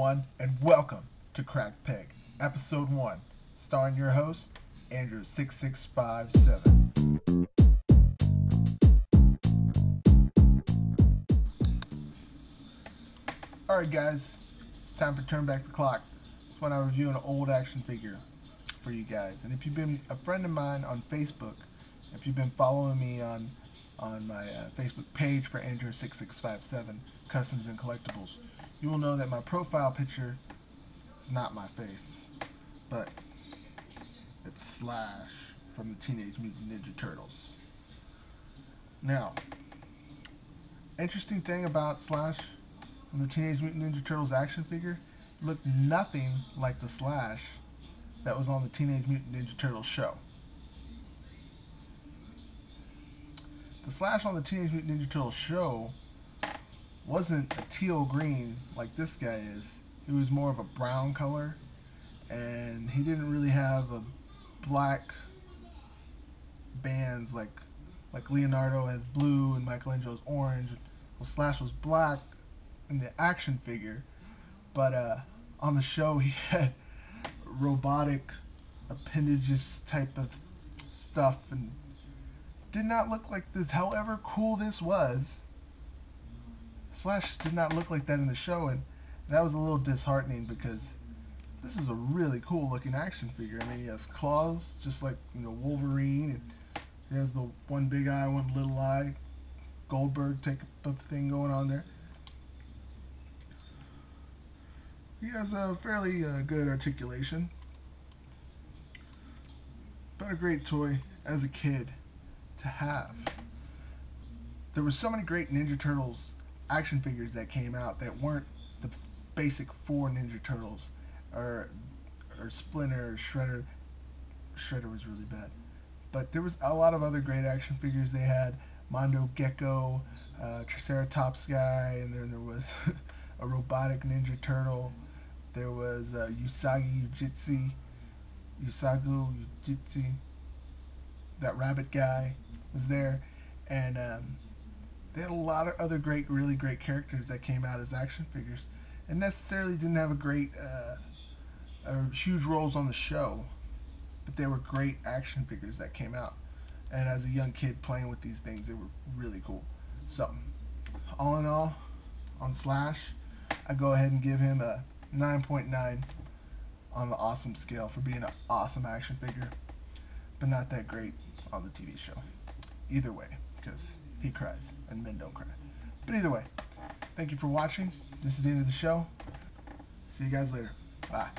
everyone, and welcome to Crack Peg, Episode 1, starring your host, Andro6657. Alright guys, it's time to turn back the clock. It's when I review an old action figure for you guys. And if you've been a friend of mine on Facebook, if you've been following me on my Facebook page for Andro6657, Customs and Collectibles, you will know that my profile picture is not my face, but it's Slash from the Teenage Mutant Ninja Turtles. Now, interesting thing about Slash from the Teenage Mutant Ninja Turtles action figure, looked nothing like the Slash that was on the Teenage Mutant Ninja Turtles show. The Slash on the Teenage Mutant Ninja Turtles show wasn't a teal green like this guy is. He was more of a brown color, and he didn't really have a black bands like Leonardo has blue and Michelangelo's orange. Well, Slash was black in the action figure, but on the show he had robotic appendages type of stuff and did not look like this. However cool this was, Slash did not look like that in the show, and that was a little disheartening because this is a really cool looking action figure. I mean, he has claws just like, you know, Wolverine, and he has the one big eye, one little eye, Goldberg type of thing going on there. He has a fairly good articulation, but a great toy as a kid to have. There were so many great Ninja Turtles action figures that came out that weren't the basic 4 Ninja Turtles, or Splinter, or Shredder. Shredder was really bad, but there was a lot of other great action figures. They had Mondo Gecko, Triceratops guy, and then there was a robotic Ninja Turtle. There was Usagu Ujitsu, that rabbit guy was there, and they had a lot of other really great characters that came out as action figures, and necessarily didn't have a great huge roles on the show, but they were great action figures that came out. And as a young kid playing with these things, they were really cool. So, all in all, on Slash, I go ahead and give him a 9.9 on the awesome scale for being an awesome action figure, but not that great on the TV show. Either way, because he cries and men don't cry. But either way, thank you for watching. This is the end of the show. See you guys later. Bye.